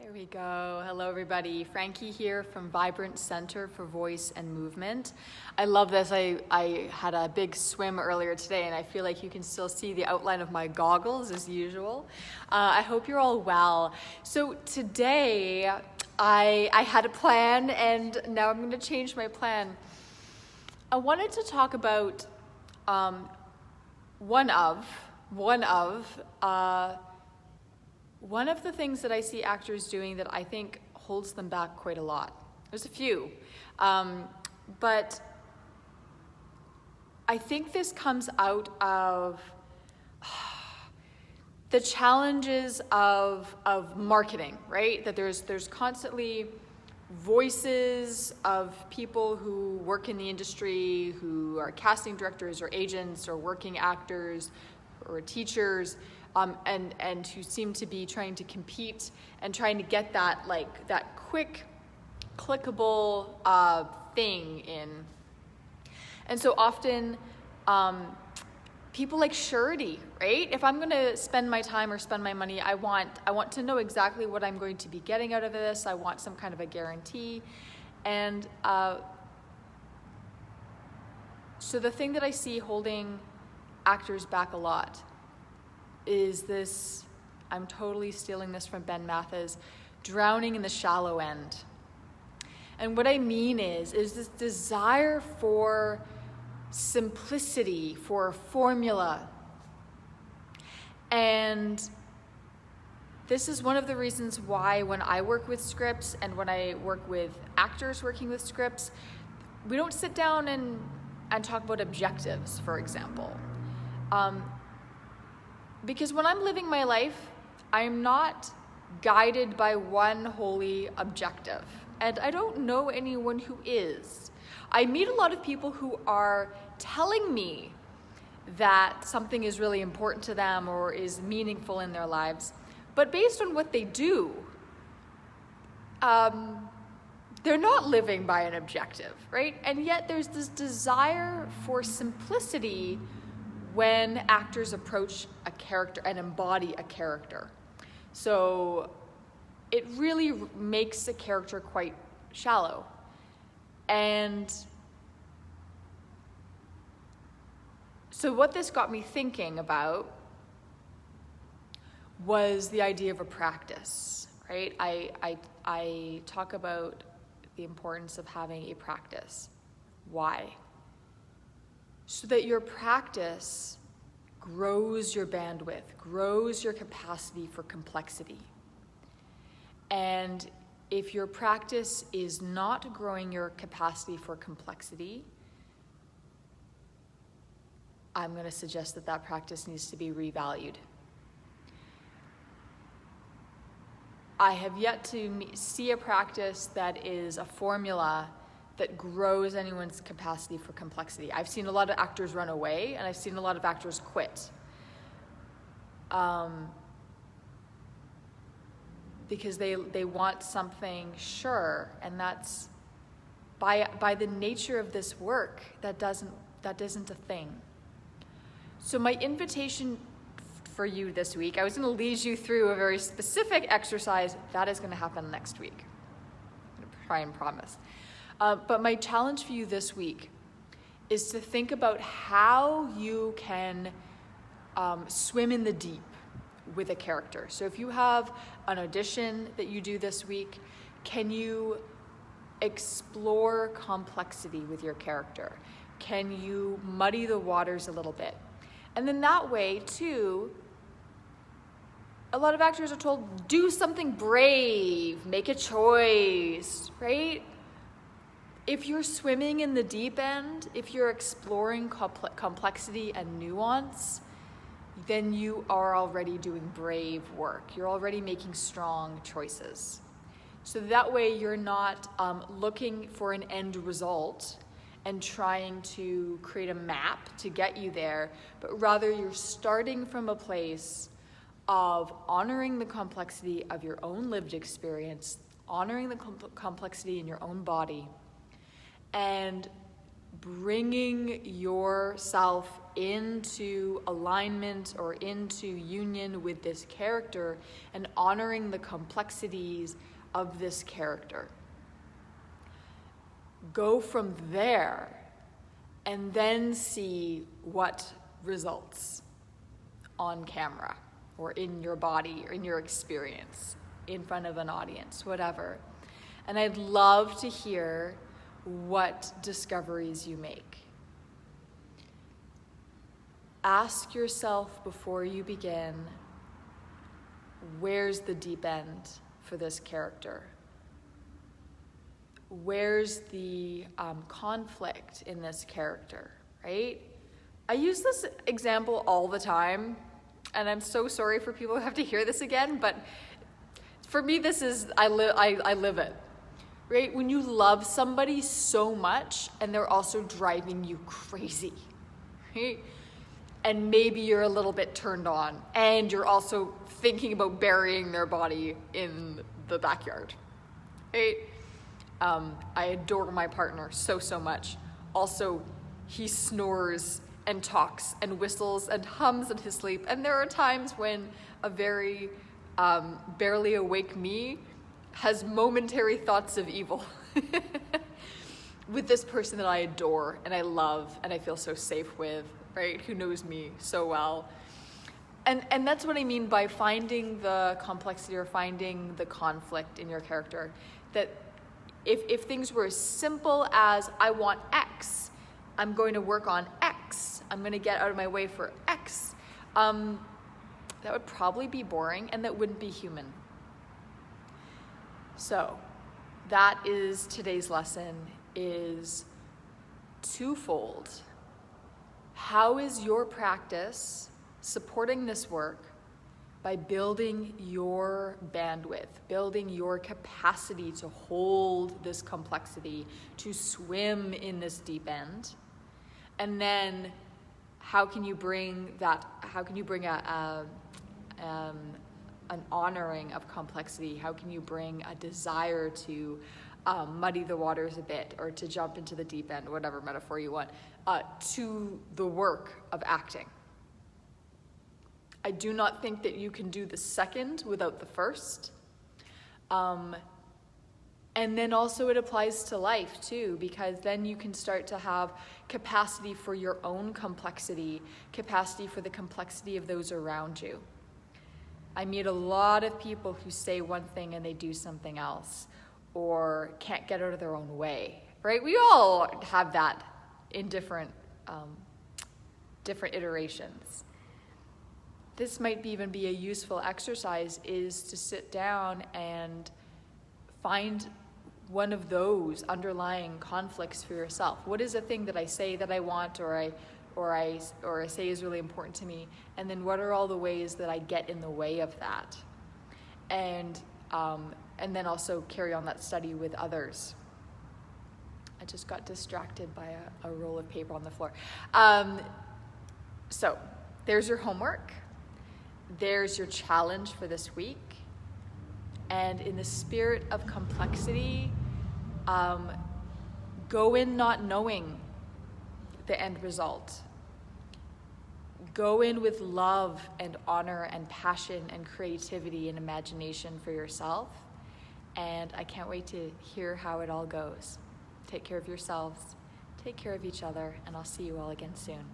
There we go. Hello, everybody. Frankie here from Vibrant Center for Voice and Movement. I love this. I had a big swim earlier today, and I feel like you can still see the outline of my goggles as usual. I hope you're all well. So today, I had a plan, and now I'm going to change my plan. I wanted to talk about one of the things that I see actors doing that I think holds them back quite a lot. There's a few, but I think this comes out of the challenges of marketing, right? That there's constantly voices of people who work in the industry, who are casting directors or agents or working actors or teachers, and who seem to be trying to compete and trying to get that quick, clickable thing in. And so often, people like surety, right? If I'm going to spend my time or spend my money, I want to know exactly what I'm going to be getting out of this. I want some kind of a guarantee. And so the thing that I see holding actors back a lot is this, I'm totally stealing this from Ben Mathis, drowning in the shallow end. And what I mean is this desire for simplicity, for a formula. And this is one of the reasons why when I work with scripts and when I work with actors working with scripts, we don't sit down and talk about objectives, for example. Because when I'm living my life, I'm not guided by one holy objective. And I don't know anyone who is. I meet a lot of people who are telling me that something is really important to them or is meaningful in their lives. But based on what they do, they're not living by an objective, right? And yet there's this desire for simplicity when actors approach a character and embody a character. So it really makes a character quite shallow. And so what this got me thinking about was the idea of a practice, right? I talk about the importance of having a practice. Why? So that your practice grows your bandwidth, grows your capacity for complexity. And if your practice is not growing your capacity for complexity, I'm going to suggest that practice needs to be revalued. I have yet to see a practice that is a formula that grows anyone's capacity for complexity. I've seen a lot of actors run away, and I've seen a lot of actors quit. Because they want something sure, and that's by the nature of this work, that isn't a thing. So my invitation for you this week, I was going to lead you through a very specific exercise. That is going to happen next week. I'm going to try and promise. But my challenge for you this week is to think about how you can swim in the deep with a character. So if you have an audition that you do this week, can you explore complexity with your character? Can you muddy the waters a little bit? And then that way, too, a lot of actors are told, do something brave, make a choice, right? If you're swimming in the deep end, if you're exploring complexity and nuance, then you are already doing brave work. You're already making strong choices. So that way you're not looking for an end result and trying to create a map to get you there, but rather you're starting from a place of honoring the complexity of your own lived experience, honoring the complexity in your own body, and bringing yourself into alignment or into union with this character and honoring the complexities of this character. Go from there and then see what results on camera or in your body or in your experience in front of an audience, whatever. And I'd love to hear what discoveries you make. Ask yourself before you begin, where's the deep end for this character? Where's the conflict in this character, right? I use this example all the time, and I'm so sorry for people who have to hear this again, but for me, this is, I live it, right? When you love somebody so much and they're also driving you crazy, right? And maybe you're a little bit turned on and you're also thinking about burying their body in the backyard, right? I adore my partner so much. Also, he snores and talks and whistles and hums in his sleep. And there are times when a very barely awake me has momentary thoughts of evil with this person that I adore and I love and I feel so safe with, right? Who knows me so well. And that's what I mean by finding the complexity or finding the conflict in your character. That if things were as simple as I want X, I'm going to work on X, I'm going to get out of my way for X, that would probably be boring and that wouldn't be human. So that is today's lesson, is twofold. How is your practice supporting this work by building your bandwidth, building your capacity to hold this complexity, to swim in this deep end? And then how can you bring an honoring of complexity? How can you bring a desire to muddy the waters a bit or to jump into the deep end, whatever metaphor you want, to the work of acting? I do not think that you can do the second without the first. And then also it applies to life too, because then you can start to have capacity for your own complexity, capacity for the complexity of those around you. I meet a lot of people who say one thing and they do something else, or can't get out of their own way, right? We all have that in different iterations. This might even be a useful exercise, is to sit down and find one of those underlying conflicts for yourself. What is a thing that I say that I want, or I say is really important to me, and then what are all the ways that I get in the way of that? And then also carry on that study with others. I just got distracted by a roll of paper on the floor. So there's your homework. There's your challenge for this week. And in the spirit of complexity, go in not knowing the end result. Go in with love and honor and passion and creativity and imagination for yourself. And I can't wait to hear how it all goes. Take care of yourselves, take care of each other, and I'll see you all again soon.